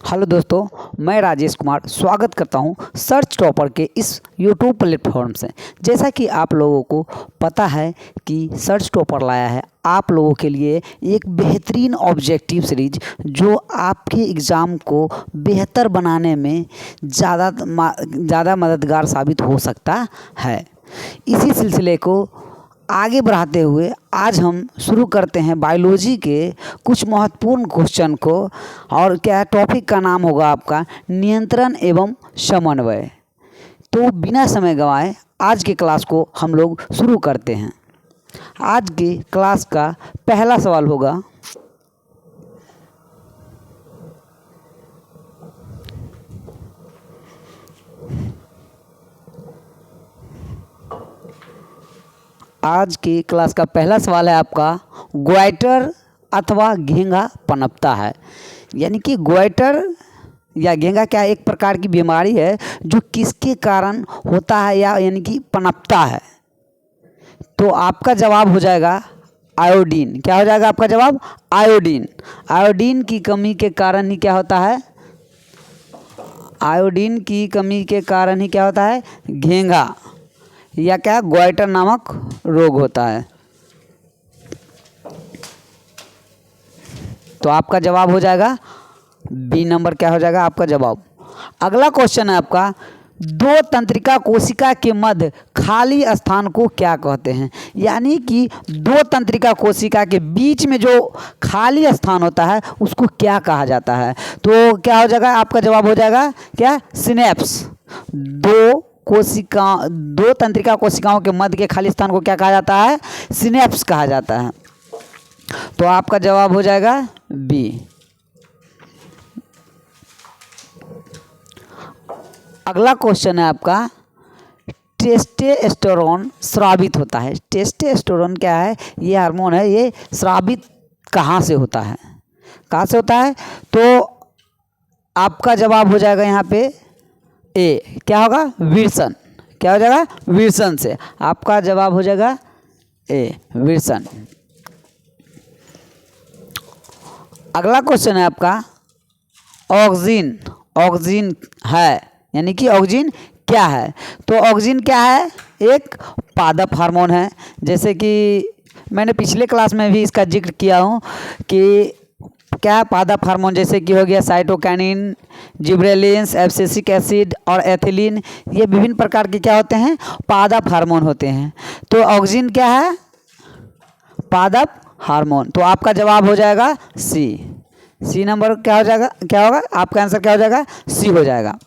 Hello दोस्तों, मैं राजेश कुमार स्वागत करता हूं सर्च टॉपर के इस यूट्यूब प्लेटफॉर्म से। जैसा कि आप लोगों को पता है कि सर्च टॉपर लाया है आप लोगों के लिए एक बेहतरीन ऑब्जेक्टिव सीरीज जो आपके एग्ज़ाम को बेहतर बनाने में ज़्यादा मददगार साबित हो सकता है। इसी सिलसिले को आगे बढ़ाते हुए आज हम शुरू करते हैं बायोलॉजी के कुछ महत्वपूर्ण क्वेश्चन को। और क्या टॉपिक का नाम होगा आपका नियंत्रण एवं समन्वय। तो बिना समय गंवाए आज के क्लास को हम लोग शुरू करते हैं। आज के क्लास का पहला सवाल होगा, आज की क्लास का पहला सवाल है आपका, ग्वाइटर अथवा घेंघा पनपता है। यानी कि ग्वाइटर या घेंघा क्या एक प्रकार की बीमारी है जो किसके कारण होता है या यानी कि पनपता है। तो आपका जवाब हो जाएगा आयोडीन। क्या हो जाएगा आपका जवाब? आयोडीन। आयोडीन की कमी के कारण ही क्या होता है? आयोडीन की कमी के कारण ही क्या होता है? घेंघा या क्या ग्वाइटर नामक रोग होता है। तो आपका जवाब हो जाएगा बी नंबर। क्या हो जाएगा आपका जवाब? अगला क्वेश्चन है आपका, दो तंत्रिका कोशिका के मध्य खाली स्थान को क्या कहते हैं। यानी कि दो तंत्रिका कोशिका के बीच में जो खाली स्थान होता है उसको क्या कहा जाता है। तो क्या हो जाएगा आपका जवाब? हो जाएगा क्या? सिनेप्स। दो तंत्रिका कोशिकाओं के मध्य के खाली स्थान को क्या कहा जाता है? सिनेप्स कहा जाता है। तो आपका जवाब हो जाएगा बी। अगला क्वेश्चन है आपका, टेस्टोस्टेरोन स्रावित होता है। टेस्टोस्टेरोन क्या है? ये हार्मोन है, ये स्रावित कहाँ से होता है? कहाँ से होता है? तो आपका जवाब हो जाएगा यहाँ पे ए। क्या होगा? विल्सन। क्या हो जाएगा? विल्सन से। आपका जवाब हो जाएगा ए, विल्सन। अगला क्वेश्चन है आपका, ऑक्सिन। ऑक्सिन है यानी कि ऑक्सिन क्या है? तो ऑक्सिन क्या है? एक पादप हार्मोन है। जैसे कि मैंने पिछले क्लास में भी इसका जिक्र किया हूँ कि क्या पादप हार्मोन जैसे कि हो गया साइटोकाइनिन, जिब्रेलिन्स, एब्सिसिक एसिड और एथिलीन, ये विभिन्न प्रकार के क्या होते हैं? पादप हार्मोन होते हैं। तो ऑक्सिन क्या है? पादप हार्मोन। तो आपका जवाब हो जाएगा सी। सी नंबर क्या हो जाएगा? क्या होगा आपका आंसर? क्या हो जाएगा? सी हो जाएगा।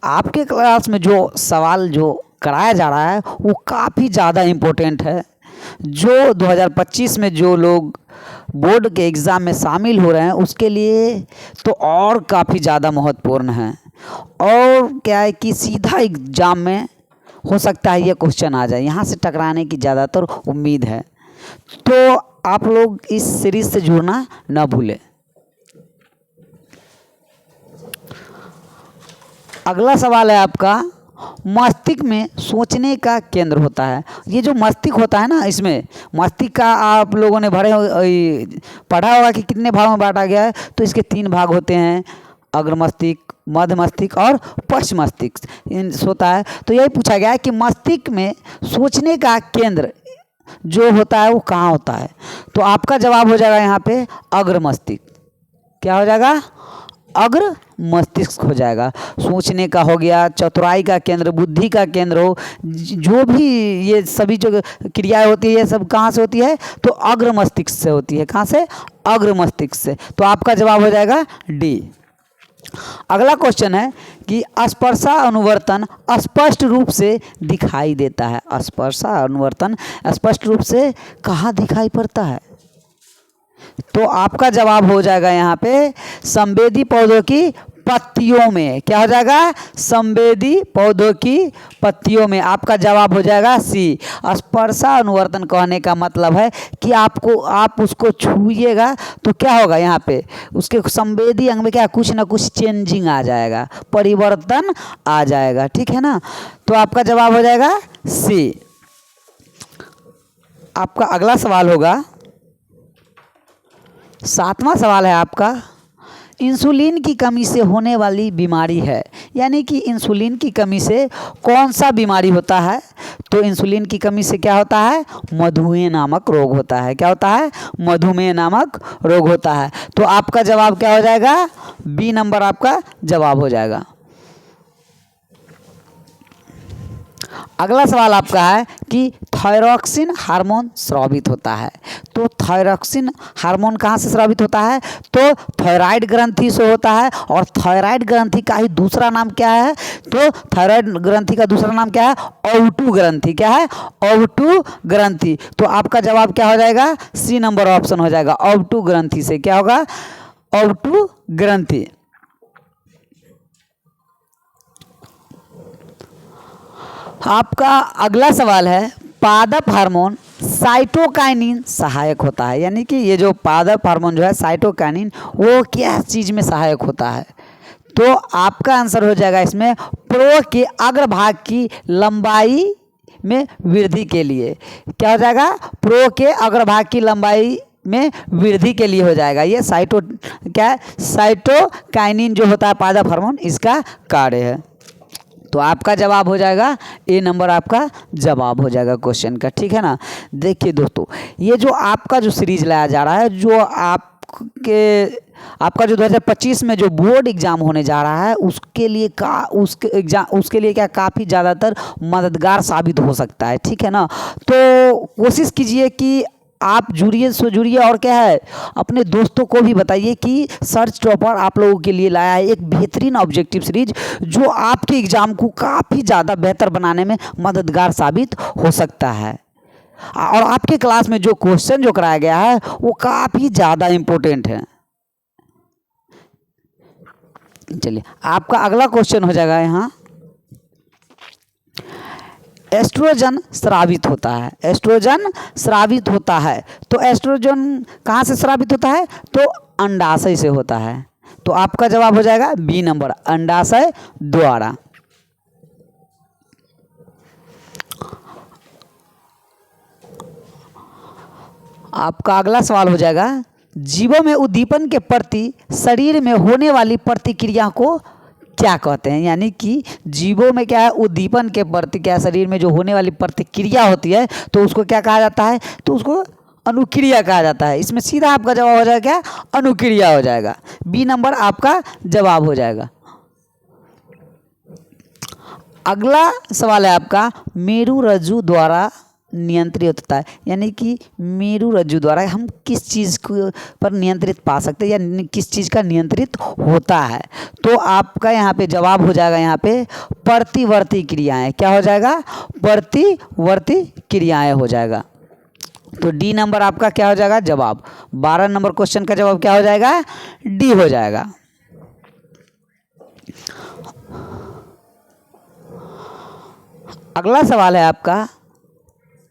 आपके क्लास में जो सवाल जो कराया जा रहा है वो काफ़ी ज़्यादा इम्पोर्टेंट है। जो 2025 में जो लोग बोर्ड के एग्ज़ाम में शामिल हो रहे हैं उसके लिए तो और काफ़ी ज़्यादा महत्वपूर्ण है। और क्या है कि सीधा एग्ज़ाम में हो सकता है ये क्वेश्चन आ जाए, यहाँ से टकराने की ज़्यादातर उम्मीद है। तो आप लोग इस सीरीज़ से जुड़ना न भूलें। अगला सवाल है आपका, मस्तिष्क में सोचने का केंद्र होता है। ये जो मस्तिष्क होता है ना, इसमें मस्तिष्क का आप लोगों ने पढ़ा होगा कि कितने भागों में बांटा गया है। तो इसके 3 भाग होते हैं, अग्र मस्तिष्क, मध्य मस्तिष्क और पश्च मस्तिष्क होता है। तो यही पूछा गया है कि मस्तिष्क में सोचने का केंद्र जो होता है वो कहाँ होता है। तो आपका जवाब हो जाएगा यहाँ पे अग्र मस्तिष्क। क्या हो जाएगा? अग्र मस्तिष्क हो जाएगा। सोचने का हो गया, चतुराई का केंद्र, बुद्धि का केंद्र हो, जो भी ये सभी जो क्रियाएं होती है ये सब कहाँ से होती है? तो अग्र मस्तिष्क से होती है। कहाँ से? अग्र मस्तिष्क से। तो आपका जवाब हो जाएगा डी। अगला क्वेश्चन है कि स्पर्शा अनुवर्तन स्पष्ट रूप से दिखाई देता है। स्पर्शा अनुवर्तन स्पष्ट रूप से कहाँ दिखाई पड़ता है? तो आपका जवाब हो जाएगा यहाँ पे संवेदी पौधों की पत्तियों में। क्या हो जाएगा? संवेदी पौधों की पत्तियों में। आपका जवाब हो जाएगा सी। स्पर्शा अनुवर्तन कहने का मतलब है कि आप उसको छूइएगा तो क्या होगा? यहाँ पे उसके संवेदी अंग में क्या कुछ ना कुछ चेंजिंग आ जाएगा, परिवर्तन आ जाएगा। ठीक है ना? तो आपका जवाब हो जाएगा सी। आपका अगला सवाल होगा, 7वां सवाल है आपका, इंसुलिन की कमी से होने वाली बीमारी है। यानी कि इंसुलिन की कमी से कौन सा बीमारी होता है? तो इंसुलिन की कमी से क्या होता है? मधुमेह नामक रोग होता है। क्या होता है? मधुमेह नामक रोग होता है। तो आपका जवाब क्या हो जाएगा? बी नंबर आपका जवाब हो जाएगा। अगला सवाल आपका है कि थायरॉक्सिन हार्मोन स्रावित होता है। तो थायरॉक्सिन हार्मोन कहाँ से स्रावित होता है? तो थायराइड ग्रंथि से होता है। और थायराइड ग्रंथि का ही दूसरा नाम क्या है? तो थायराइड ग्रंथि का दूसरा नाम क्या है? ओवटू ग्रंथि। क्या है? ओवटू ग्रंथि। तो आपका जवाब क्या हो जाएगा? सी नंबर ऑप्शन हो जाएगा। ओवटू ग्रंथि से क्या होगा? ओवटू ग्रंथि। आपका अगला सवाल है, पादप हार्मोन साइटोकाइनिन सहायक होता है। यानी कि ये जो पादप हार्मोन जो है साइटोकाइनिन, वो क्या चीज़ में सहायक होता है? तो आपका आंसर हो जाएगा इसमें प्रो के अग्रभाग की लंबाई में वृद्धि के लिए। क्या हो जाएगा? प्रो के अग्रभाग की लंबाई में वृद्धि के लिए हो जाएगा। ये क्या है? साइटोकाइनिन जो होता है पादप हार्मोन, इसका कार्य है। तो आपका जवाब हो जाएगा ए नंबर, आपका जवाब हो जाएगा क्वेश्चन का। ठीक है ना? देखिए दोस्तों, ये जो आपका जो सीरीज लाया जा रहा है, जो आपका जो 2025 में जो बोर्ड एग्ज़ाम होने जा रहा है, उसके लिए क्या काफ़ी ज़्यादातर मददगार साबित हो सकता है। ठीक है ना? तो कोशिश कीजिए कि आप जुड़िए सो जुड़िए, और क्या है, अपने दोस्तों को भी बताइए कि सर्च टॉपर आप लोगों के लिए लाया है एक बेहतरीन ऑब्जेक्टिव सीरीज, जो आपके एग्ज़ाम को काफ़ी ज़्यादा बेहतर बनाने में मददगार साबित हो सकता है। और आपके क्लास में जो क्वेश्चन जो कराया गया है वो काफ़ी ज़्यादा इम्पोर्टेंट है। चलिए, आपका अगला क्वेश्चन हो जाएगा यहाँ, एस्ट्रोजन स्रावित होता है। एस्ट्रोजन स्रावित होता है। तो एस्ट्रोजन कहाँ से स्रावित होता है? तो अंडाशय से होता है। तो आपका जवाब हो जाएगा बी नंबर, अंडाशय द्वारा। आपका अगला सवाल हो जाएगा, जीवों में उद्दीपन के प्रति शरीर में होने वाली प्रतिक्रिया को क्या कहते हैं? यानी कि जीवों में क्या है, उद्दीपन के प्रति क्या शरीर में जो होने वाली प्रतिक्रिया होती है, तो उसको क्या कहा जाता है? तो उसको अनुक्रिया कहा जाता है। इसमें सीधा आपका जवाब हो जाएगा क्या? अनुक्रिया हो जाएगा। बी नंबर आपका जवाब हो जाएगा। अगला सवाल है आपका, मेरुरज्जु द्वारा नियंत्रित होता है। यानी कि मेरुरज्जु द्वारा हम किस चीज़ पर नियंत्रित पा सकते हैं, या किस चीज़ का नियंत्रित होता है? तो आपका यहाँ पे जवाब हो जाएगा यहाँ पे प्रतिवर्ती क्रियाएं। क्या हो जाएगा? प्रतिवर्ती क्रियाएं हो जाएगा। तो डी नंबर आपका क्या हो जाएगा? जवाब। 12 नंबर क्वेश्चन का जवाब क्या हो जाएगा? डी हो जाएगा। अगला सवाल है आपका,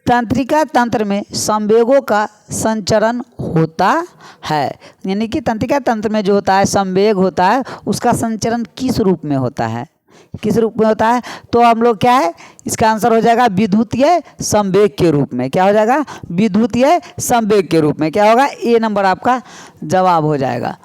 तंत्रिका तंत्र में संवेगों का संचरण होता है। यानी कि तंत्रिका तंत्र में जो होता है संवेग होता है, उसका संचरण किस रूप में होता है? किस रूप में होता है? तो हम लोग क्या है, इसका आंसर हो जाएगा विद्युतीय संवेग के रूप में। क्या हो जाएगा? विद्युतीय संवेग के रूप में। क्या होगा? ए नंबर आपका जवाब हो जाएगा।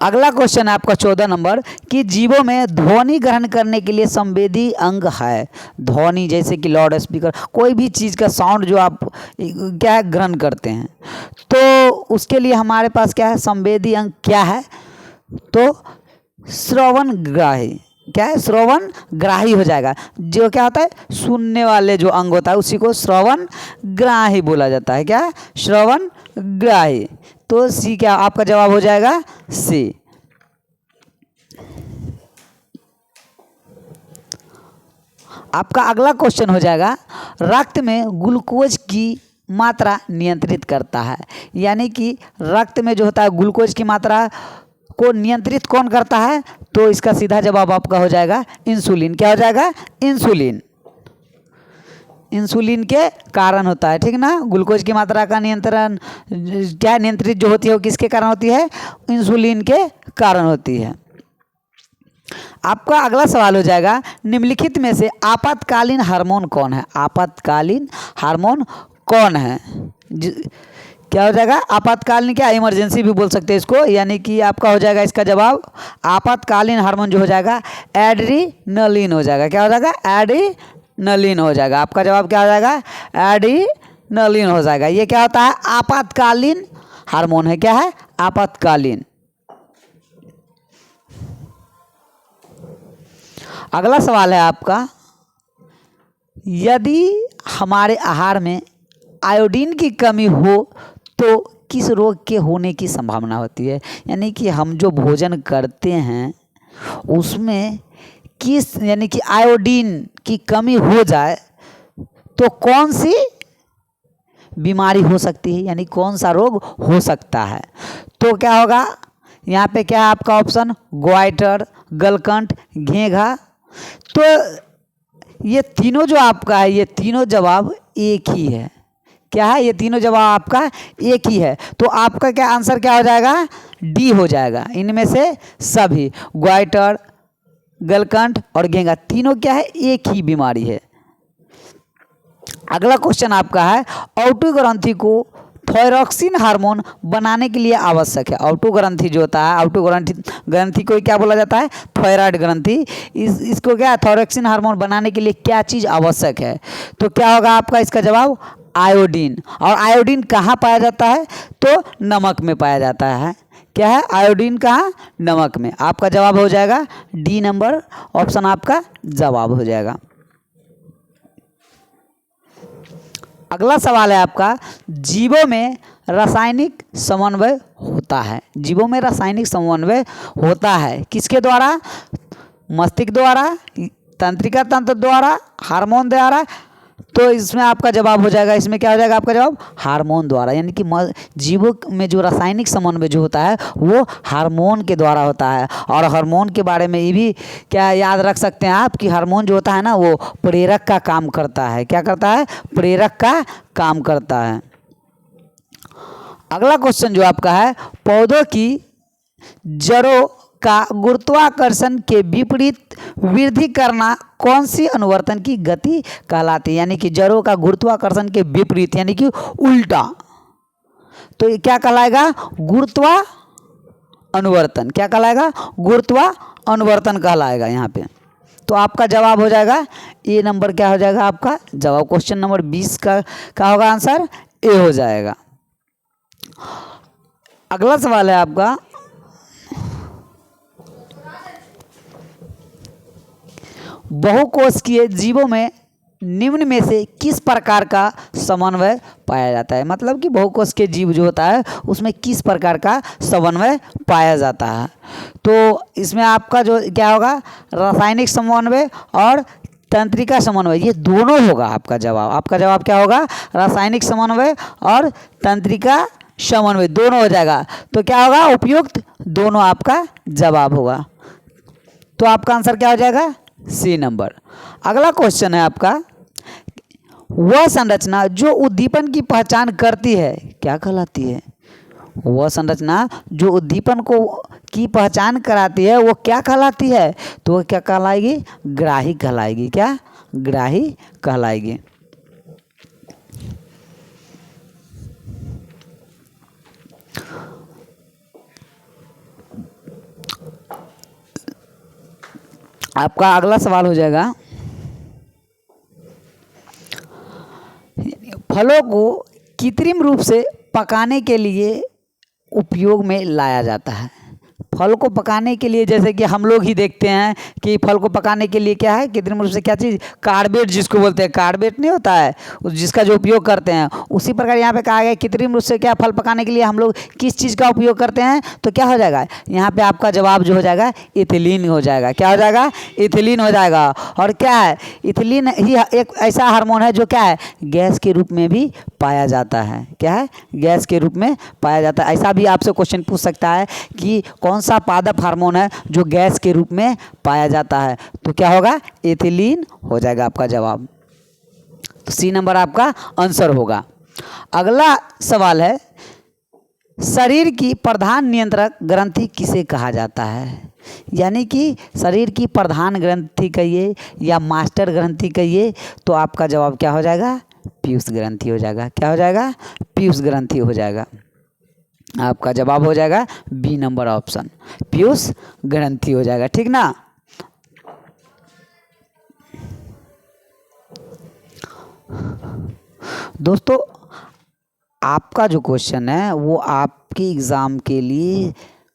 अगला क्वेश्चन है आपका 14 नंबर, कि जीवों में ध्वनि ग्रहण करने के लिए संवेदी अंग है। ध्वनि जैसे कि लाउड स्पीकर, कोई भी चीज़ का साउंड जो आप क्या है ग्रहण करते हैं, तो उसके लिए हमारे पास क्या है? संवेदी अंग क्या है? तो श्रवण ग्राही। क्या है? श्रवण ग्राही हो जाएगा। जो क्या होता है, सुनने वाले जो अंग होता है उसी को श्रवण ग्राही बोला जाता है। क्या है? श्रवण ग्राही। तो सी क्या आपका जवाब हो जाएगा? सी। आपका अगला क्वेश्चन हो जाएगा, रक्त में ग्लूकोज की मात्रा नियंत्रित करता है। यानी कि रक्त में जो होता है ग्लूकोज की मात्रा को नियंत्रित कौन करता है? तो इसका सीधा जवाब आपका हो जाएगा इंसुलिन। क्या हो जाएगा? इंसुलिन। इंसुलिन के कारण होता है। ठीक ना? ग्लूकोज की मात्रा का नियंत्रण क्या नियंत्रित जो होती है वो किसके कारण होती है? इंसुलिन के कारण होती है। आपका अगला सवाल हो जाएगा, निम्नलिखित में से आपातकालीन हार्मोन कौन है? आपातकालीन हार्मोन कौन है? क्या हो जाएगा, आपातकालीन, क्या इमरजेंसी भी बोल सकते हैं इसको, यानी कि आपका हो जाएगा इसका जवाब आपातकालीन हार्मोन जो हो जाएगा एड्रीनलिन हो जाएगा। क्या हो जाएगा, एड्रीनलिन हो जाएगा। आपका जवाब क्या हो जाएगा, एड्रीनलिन हो जाएगा। ये क्या होता है, आपातकालीन हार्मोन है। क्या है, आपातकालीन। अगला सवाल है आपका, यदि हमारे आहार में आयोडीन की कमी हो तो किस रोग के होने की संभावना होती है। यानी कि हम जो भोजन करते हैं उसमें किस, यानी कि आयोडीन की कमी हो जाए तो कौन सी बीमारी हो सकती है, यानी कौन सा रोग हो सकता है। तो क्या होगा, यहाँ पे क्या है आपका ऑप्शन, ग्वाइटर, गलकंठ, घेघा। तो ये तीनों जो आपका है, ये तीनों जवाब एक ही है। क्या है, ये तीनों जवाब आपका एक ही है। तो आपका क्या आंसर क्या हो जाएगा, डी हो जाएगा। इनमें से सभी ग्वाइटर, गलकंठ और घेंघा तीनों क्या है, एक ही बीमारी है। अगला क्वेश्चन आपका है, औटू ग्रंथि को थायरॉक्सिन हार्मोन बनाने के लिए आवश्यक है। औटू ग्रंथि जो होता है, औटू ग्रंथि को क्या बोला जाता है, थायराइड ग्रंथि। इसको क्या थायरॉक्सिन हार्मोन बनाने के लिए क्या चीज़ आवश्यक है। तो क्या होगा आपका इसका जवाब, आयोडीन। और आयोडीन कहाँ पाया जाता है, तो नमक में पाया जाता है। क्या है, आयोडीन कहाँ, नमक में। आपका जवाब हो जाएगा डी नंबर ऑप्शन आपका जवाब हो जाएगा। अगला सवाल है आपका, जीवों में रासायनिक समन्वय होता है। जीवों में रासायनिक समन्वय होता है किसके द्वारा, मस्तिष्क द्वारा, तंत्रिका तंत्र द्वारा, हार्मोन द्वारा। तो इसमें आपका जवाब हो जाएगा, इसमें क्या हो जाएगा आपका जवाब, हार्मोन द्वारा। यानी कि जीवों में जो रासायनिक समन्वय जो होता है वो हार्मोन के द्वारा होता है। और हार्मोन के बारे में ये भी क्या याद रख सकते हैं आप कि हार्मोन जो होता है ना वो प्रेरक का काम करता है। क्या करता है, प्रेरक का काम करता है। अगला क्वेश्चन जो आपका है, पौधों की जड़ों का गुरुत्वाकर्षण के विपरीत वृद्धि करना कौन सी अनुवर्तन की गति कहलाती है। यानी कि जड़ों का गुरुत्वाकर्षण के विपरीत यानी कि उल्टा, तो ये क्या कहलाएगा, गुरुत्वा अनुवर्तन। क्या कहलाएगा, गुरुत्वा अनुवर्तन कहलाएगा यहाँ पे। तो आपका जवाब हो जाएगा ए नंबर, क्या हो जाएगा आपका जवाब, क्वेश्चन नंबर 20 का क्या होगा आंसर, ए हो जाएगा। अगला सवाल है आपका, बहुकोशिकीय जीवों में निम्न में से किस प्रकार का समन्वय पाया जाता है। मतलब कि बहुकोशिकीय जीव जो होता है उसमें किस प्रकार का समन्वय पाया जाता है। तो इसमें आपका जो क्या होगा, रासायनिक समन्वय और तंत्रिका समन्वय, ये दोनों होगा आपका जवाब। आपका जवाब क्या होगा, रासायनिक समन्वय और तंत्रिका समन्वय दोनों हो जाएगा। तो क्या होगा, उपयुक्त दोनों आपका जवाब होगा। तो आपका आंसर क्या हो जाएगा, सी नंबर। अगला क्वेश्चन है आपका, वह संरचना जो उद्दीपन की पहचान करती है क्या कहलाती है। वह संरचना जो उद्दीपन को की पहचान कराती है वो क्या कहलाती है। तो वह क्या कहलाएगी, ग्राही कहलाएगी। क्या, ग्राही कहलाएगी। आपका अगला सवाल हो जाएगा, फलों को कृत्रिम रूप से पकाने के लिए उपयोग में लाया जाता है। फल को पकाने के लिए जैसे कि हम लोग ही देखते हैं कि फल को पकाने के लिए क्या है, कृत्रिम रूप से क्या चीज़, कार्बेट जिसको बोलते हैं, कार्बेट नहीं होता है जिसका जो उपयोग करते हैं, उसी प्रकार यहाँ पे कहा गया कृत्रिम रूप से क्या फल पकाने के लिए हम लोग किस चीज़ का उपयोग करते हैं। तो क्या हो जाएगा यहाँ पे आपका जवाब जो हो जाएगा इथिलीन हो जाएगा। क्या हो जाएगा, इथिलीन हो जाएगा। और क्या है, इथिलीन ही एक ऐसा हार्मोन है जो क्या है, गैस के रूप में भी पाया जाता है। क्या है, गैस के रूप में पाया जाता है। ऐसा भी आपसे क्वेश्चन पूछ सकता है कि कौन सा पादप हार्मोन है जो गैस के रूप में पाया जाता है। तो क्या होगा, एथिलीन हो जाएगा आपका जवाब। तो सी नंबर आपका आंसर होगा। अगला सवाल है, शरीर की प्रधान नियंत्रक ग्रंथि किसे कहा जाता है। यानी कि शरीर की प्रधान ग्रंथि कहिए या मास्टर ग्रंथि कहिए, तो आपका जवाब क्या हो जाएगा, पीयूष ग्रंथि हो जाएगा। क्या हो जाएगा? पीयूष ग्रंथि हो जाएगा। आपका जवाब हो जाएगा बी नंबर ऑप्शन, पीयूष ग्रंथि हो जाएगा। ठीक ना। दोस्तों आपका जो क्वेश्चन है वो आपके एग्ज़ाम के लिए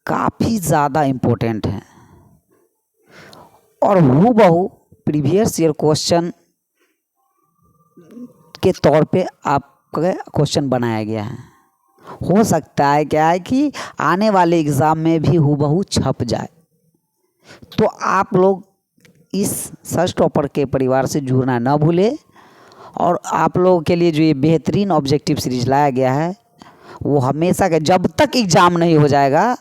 काफ़ी ज़्यादा इम्पोर्टेंट है और हूबहू प्रीवियस ईयर क्वेश्चन के तौर पे आपका क्वेश्चन बनाया गया है। हो सकता है क्या है कि आने वाले एग्ज़ाम में भी हूबहू छप जाए। तो आप लोग इस सर्च टॉपर के परिवार से जुड़ना ना भूलें और आप लोगों के लिए जो ये बेहतरीन ऑब्जेक्टिव सीरीज लाया गया है वो हमेशा के जब तक एग्ज़ाम नहीं हो जाएगा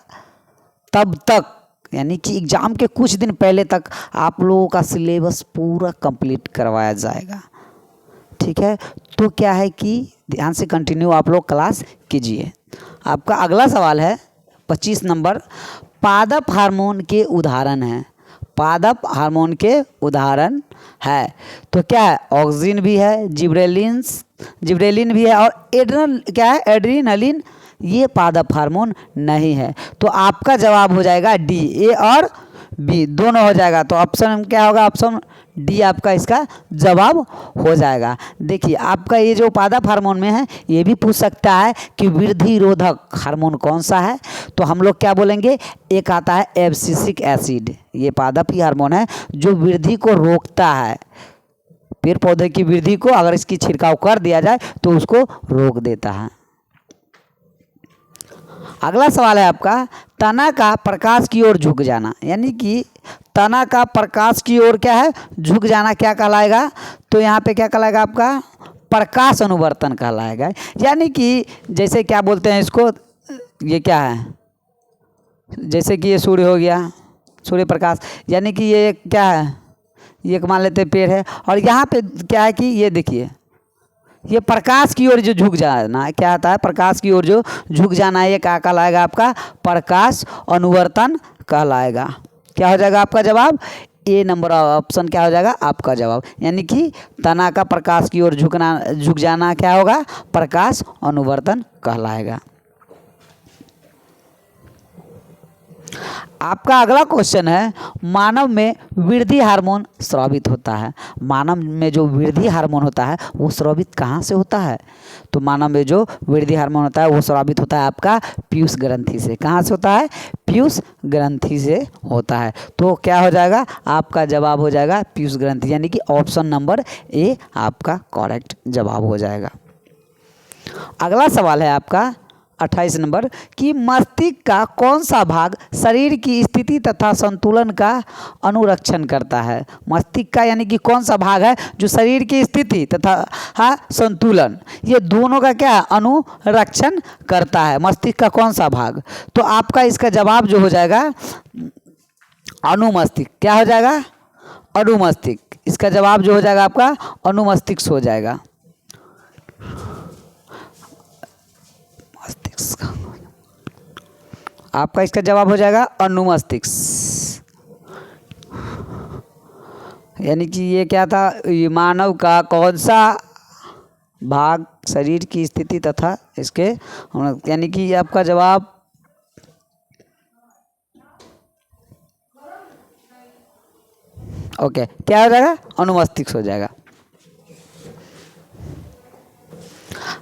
तब तक, यानी कि एग्ज़ाम के कुछ दिन पहले तक आप लोगों का सिलेबस पूरा कंप्लीट करवाया जाएगा। ठीक है, तो क्या है कि ध्यान से कंटिन्यू आप लोग क्लास कीजिए। आपका अगला सवाल है 25 नंबर, पादप हार्मोन के उदाहरण हैं। पादप हार्मोन के उदाहरण है तो क्या है? ऑक्सिन भी है, जिब्रेलिन भी है और एड्रीनलिन ये पादप हार्मोन नहीं है। तो आपका जवाब हो जाएगा डी, ए और बी दोनों हो जाएगा। तो ऑप्शन क्या होगा? ऑप्शन डी आपका इसका जवाब हो जाएगा। देखिए आपका ये जो पादप हार्मोन में है ये भी पूछ सकता है कि वृद्धि रोधक हार्मोन कौन सा है। तो हम लोग क्या बोलेंगे? एक आता है एब्सिसिक एसिड, ये पादप ही हार्मोन है जो वृद्धि को रोकता है। पेड़ पौधे की वृद्धि को अगर इसकी छिड़काव कर दिया जाए तो उसको रोक देता है। अगला सवाल है आपका, तना का प्रकाश की ओर झुक जाना, यानी कि तना का प्रकाश की ओर क्या है? झुक जाना क्या कहलाएगा? तो यहाँ पे क्या कहलाएगा? आपका प्रकाश अनुवर्तन कहलाएगा। यानी कि जैसे क्या बोलते हैं इसको, ये क्या है? जैसे कि ये सूर्य हो गया, सूर्य प्रकाश, यानी कि ये क्या है? ये मान लेते पेड़ है और यहाँ पे क्या है कि ये देखिए ये प्रकाश की ओर जो झुक जाना क्या आता है? प्रकाश की ओर जो झुक जाना ये क्या कहलाएगा? आपका प्रकाश अनुवर्तन कहलाएगा। क्या हो जाएगा आपका जवाब? ए नंबर ऑप्शन क्या हो जाएगा आपका जवाब, यानी कि तना का प्रकाश की ओर झुक जाना क्या होगा? प्रकाश अनुवर्तन कहलाएगा। आपका अगला क्वेश्चन है, मानव में वृद्धि हार्मोन स्रावित होता है। मानव में जो वृद्धि हार्मोन होता है वो स्रावित कहाँ से होता है? तो मानव में जो वृद्धि हार्मोन होता है वो स्रावित होता है आपका पीयूष ग्रंथि से। कहाँ से होता है? पीयूष ग्रंथि से होता है। तो क्या हो जाएगा? आपका जवाब हो जाएगा पीयूष ग्रंथि, यानी कि ऑप्शन नंबर ए आपका करेक्ट जवाब हो जाएगा। अगला सवाल है आपका 28 नंबर कि मस्तिष्क का कौन सा भाग शरीर की स्थिति तथा संतुलन का अनुरक्षण करता है? मस्तिष्क का यानी कि कौन सा भाग है जो शरीर की स्थिति तथा संतुलन ये दोनों का क्या अनुरक्षण करता है? मस्तिष्क का कौन सा भाग? तो आपका इसका जवाब जो हो जाएगा अनुमस्तिष्क। क्या हो जाएगा? अनुमस्तिष्क। इसका जवाब जो हो जाएगा आपका अनुमस्तिष्क हो जाएगा। आपका इसका जवाब हो जाएगा अनुमस्तिष्क, यानी कि ये क्या था? ये मानव का कौन सा भाग शरीर की स्थिति तथा इसके, यानी कि आपका जवाब ओके क्या हो जाएगा? अनुमस्तिष्क हो जाएगा।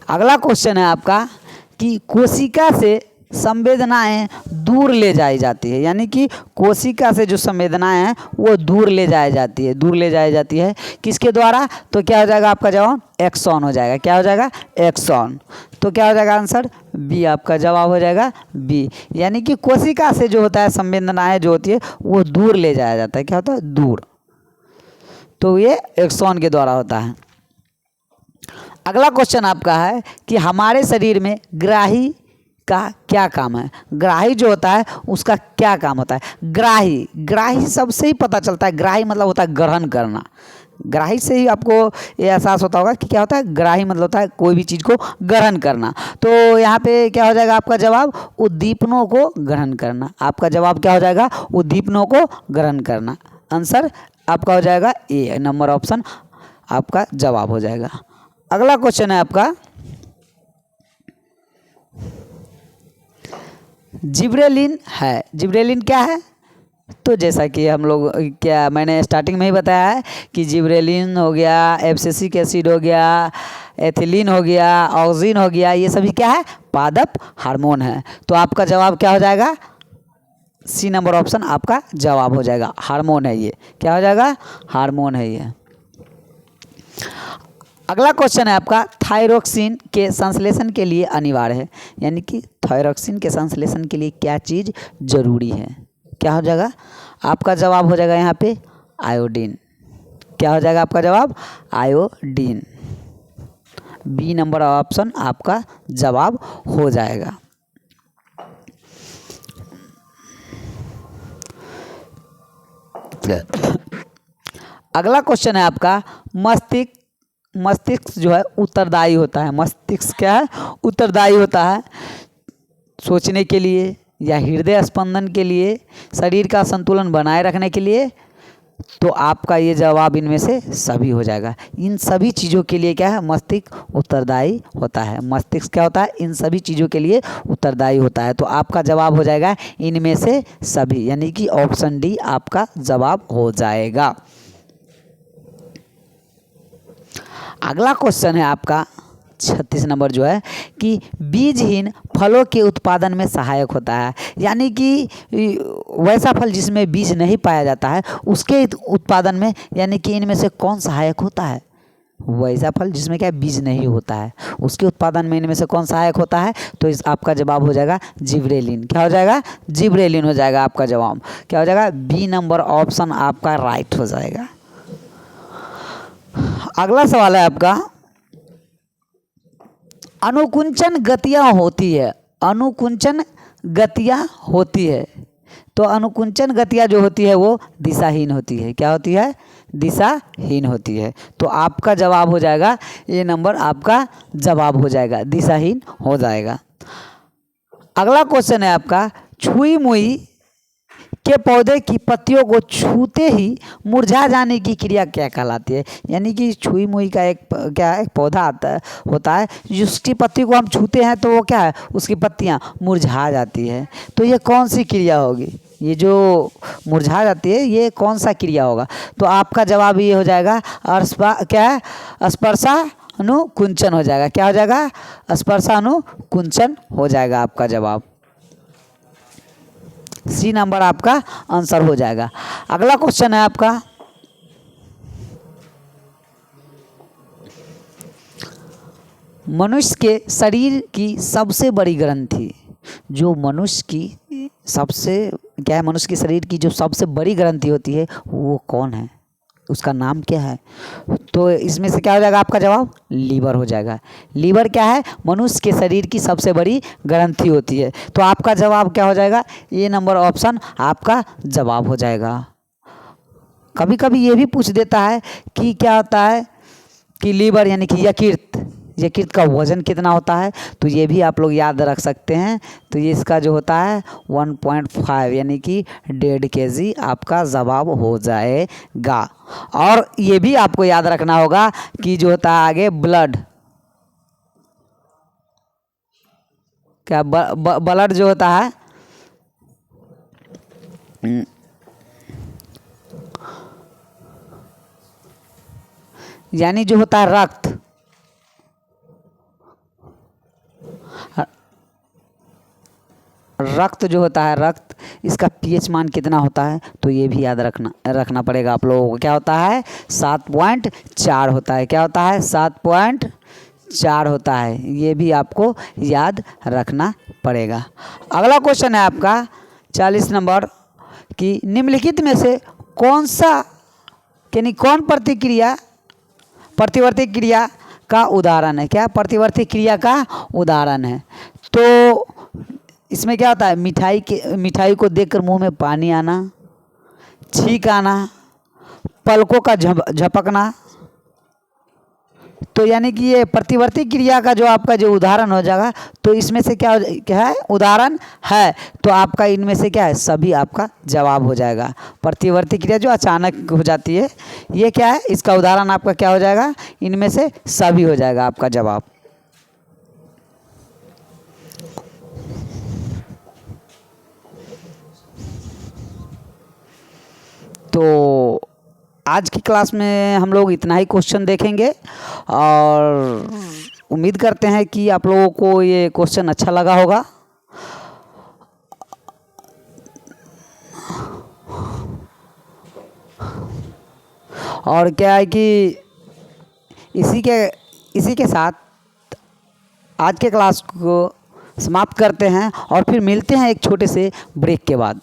अगला क्वेश्चन है आपका कि कोशिका से संवेदनाएं दूर ले जाई जाती है, यानी कि कोशिका से जो संवेदनाएं हैं वो दूर ले जाई जाती है किसके द्वारा? तो क्या हो जाएगा आपका जवाब? एक्सॉन हो जाएगा। क्या हो जाएगा? एक्सॉन। तो क्या हो जाएगा आंसर? बी आपका जवाब हो जाएगा बी, यानी कि कोशिका से जो होता है संवेदनाएं जो होती है वो दूर ले जाया जाता है। क्या होता है? दूर। तो ये एक्सॉन के द्वारा होता है। अगला क्वेश्चन आपका है कि हमारे शरीर में ग्राही का क्या काम है? ग्राही जो होता है उसका क्या काम होता है? ग्राही सबसे ही पता चलता है। ग्राही मतलब होता है ग्रहण करना। ग्राही से ही आपको ये एहसास होता होगा कि क्या होता है? ग्राही मतलब होता है कोई भी चीज़ को ग्रहण करना। तो यहाँ पे क्या हो जाएगा आपका जवाब? उद्दीपनों को ग्रहण करना। आपका जवाब क्या हो जाएगा? उद्दीपनों को ग्रहण करना। आंसर आपका हो जाएगा ए नंबर ऑप्शन आपका जवाब हो जाएगा। अगला क्वेश्चन है आपका, जिब्रेलिन है। जिब्रेलिन क्या है? तो जैसा कि हम लोग क्या मैंने स्टार्टिंग में ही बताया है कि जिब्रेलिन हो गया, एब्सिसिक एसिड हो गया, एथिलीन हो गया, ऑक्सिन हो गया, ये सभी क्या है? पादप हार्मोन है। तो आपका जवाब क्या हो जाएगा? सी नंबर ऑप्शन आपका जवाब हो जाएगा। हार्मोन है ये। क्या हो जाएगा? हार्मोन है ये। अगला क्वेश्चन है आपका, थायरोक्सिन के संश्लेषण के लिए अनिवार्य है। यानी कि थायरोक्सिन के संश्लेषण के लिए क्या चीज़ जरूरी है? क्या हो जाएगा? आपका जवाब हो जाएगा यहाँ पे आयोडीन। क्या हो जाएगा आपका जवाब? आयोडीन। बी नंबर ऑप्शन आपका जवाब हो जाएगा। अगला क्वेश्चन है आपका, मस्तिष्क जो है उत्तरदायी होता है। मस्तिष्क क्या है? उत्तरदायी होता है सोचने के लिए या हृदय स्पंदन के लिए, शरीर का संतुलन बनाए रखने के लिए। तो आपका ये जवाब इनमें से सभी हो जाएगा। इन सभी चीज़ों के लिए क्या है? मस्तिष्क उत्तरदायी होता है। मस्तिष्क क्या होता है? इन सभी चीज़ों के लिए उत्तरदायी होता है। तो आपका जवाब हो जाएगा इनमें से सभी, यानी कि ऑप्शन डी आपका जवाब हो जाएगा। अगला क्वेश्चन है आपका 36 नंबर जो है कि बीजहीन फलों के उत्पादन में सहायक होता है। यानी कि वैसा फल जिसमें बीज नहीं पाया जाता है उसके उत्पादन में, यानी कि इनमें से कौन सहायक होता है? वैसा फल जिसमें क्या बीज नहीं होता है उसके उत्पादन में इनमें से कौन सहायक होता है? तो इस आपका जवाब हो जाएगा जिब्रेलिन। क्या हो जाएगा? जिब्रेलिन हो जाएगा आपका जवाब। क्या हो जाएगा? बी नंबर ऑप्शन आपका राइट हो जाएगा। अगला सवाल है आपका, अनुकुंचन गतियाँ होती है। अनुकुंचन गतियाँ होती है। तो अनुकुंचन गतियाँ जो होती है वो दिशाहीन होती है। क्या होती है? दिशाहीन होती है। तो आपका जवाब हो जाएगा ये नंबर आपका जवाब हो जाएगा, दिशाहीन हो जाएगा। अगला क्वेश्चन है आपका, छुई मुई के पौधे की पत्तियों को छूते ही मुरझा जाने की क्रिया क्या कहलाती है? यानी कि छुई मुई का एक क्या है? पौधा होता है जिसकी पत्ती को हम छूते हैं तो वो क्या है? उसकी पत्तियां मुरझा जाती है। तो ये कौन सी क्रिया होगी? ये जो मुरझा जाती है ये कौन सा क्रिया होगा? तो आपका जवाब ये हो जाएगा क्या है? स्पर्शानुकुंचन हो जाएगा। क्या हो जाएगा? स्पर्शानुकुंचन हो जाएगा आपका जवाब। सी नंबर आपका आंसर हो जाएगा। अगला क्वेश्चन है आपका, मनुष्य के शरीर की सबसे बड़ी ग्रंथि, जो मनुष्य की सबसे क्या है? मनुष्य के शरीर की जो सबसे बड़ी ग्रंथि होती है वो कौन है? उसका नाम क्या है? तो इसमें से क्या हो जाएगा आपका जवाब? लीवर हो जाएगा। लीवर क्या है? मनुष्य के शरीर की सबसे बड़ी ग्रंथि होती है। तो आपका जवाब क्या हो जाएगा? ये नंबर ऑप्शन आपका जवाब हो जाएगा। कभी कभी ये भी पूछ देता है कि क्या होता है कि लीवर यानी कि यकृत का वजन कितना होता है? तो ये भी आप लोग याद रख सकते हैं। तो ये इसका जो होता है 1.5 यानी कि 1.5 kg आपका जवाब हो जाएगा। और ये भी आपको याद रखना होगा कि जो होता है आगे ब्लड, क्या ब्लड जो होता है यानी जो होता है रक्त जो होता है रक्त, इसका पीएच मान कितना होता है? तो ये भी याद रखना पड़ेगा आप लोगों को। क्या होता है? 7.4 होता है। क्या होता है? 7.4 होता है। ये भी आपको याद रखना पड़ेगा। अगला क्वेश्चन है आपका 40 नंबर कि निम्नलिखित में से कौन सा यानी कौन प्रतिवर्ती क्रिया का उदाहरण है? क्या प्रतिवर्ती क्रिया का उदाहरण है? तो इसमें क्या होता है? मिठाई को देखकर मुंह में पानी आना, छींक आना, पलकों का झपकना, तो यानी कि ये प्रतिवर्ती क्रिया का जो आपका जो उदाहरण हो जाएगा, तो इसमें से क्या है उदाहरण है, तो आपका इनमें से क्या है सभी आपका जवाब हो जाएगा। प्रतिवर्ती क्रिया जो अचानक हो जाती है, ये क्या है इसका उदाहरण आपका क्या हो जाएगा, इनमें से सभी हो जाएगा आपका जवाब। तो आज की क्लास में हम लोग इतना ही क्वेश्चन देखेंगे और उम्मीद करते हैं कि आप लोगों को ये क्वेश्चन अच्छा लगा होगा। और क्या है कि इसी के साथ आज के क्लास को समाप्त करते हैं और फिर मिलते हैं एक छोटे से ब्रेक के बाद।